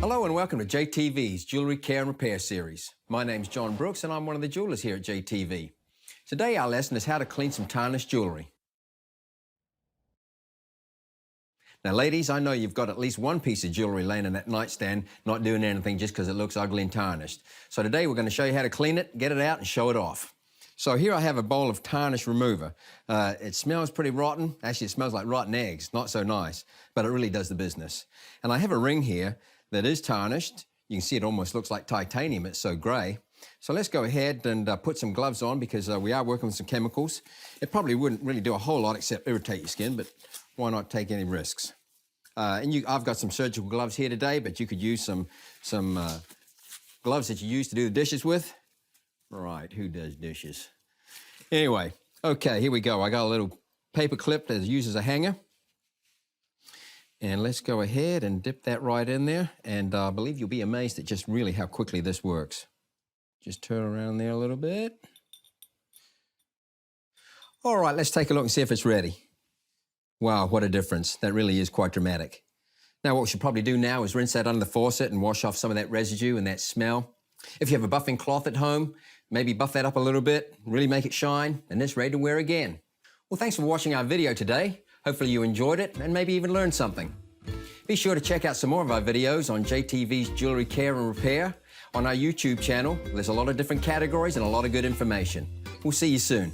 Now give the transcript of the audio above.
Hello and welcome to JTV's Jewelry Care and Repair series. My name's John Brooks and I'm one of the jewelers here at JTV. Today our lesson is how to clean some tarnished jewelry. Now ladies, I know you've got at least one piece of jewelry laying in that nightstand not doing anything just because it looks ugly and tarnished. So today we're going to show you how to clean it, get it out and show it off. So here I have a bowl of tarnish remover. It smells pretty rotten. Actually, it smells like rotten eggs. Not so nice, but it really does the business. And I have a ring here that is tarnished. You can see it almost looks like titanium. It's so gray. So let's go ahead and put some gloves on because we are working with some chemicals. It probably wouldn't really do a whole lot except irritate your skin, but why not take any risks? I've got some surgical gloves here today, but you could use some gloves that you use to do the dishes with. Right, who does dishes? Anyway, okay, here we go. I got a little paper clip that is used as a hanger. And let's go ahead and dip that right in there. And I believe you'll be amazed at just really how quickly this works. Just turn around there a little bit. All right, let's take a look and see if it's ready. Wow, what a difference. That really is quite dramatic. Now, what we should probably do now is rinse that under the faucet and wash off some of that residue and that smell. If you have a buffing cloth at home, maybe buff that up a little bit, really make it shine, and it's ready to wear again. Well, thanks for watching our video today. Hopefully you enjoyed it and maybe even learned something. Be sure to check out some more of our videos on JTV's Jewelry Care and Repair on our YouTube channel. There's a lot of different categories and a lot of good information. We'll see you soon.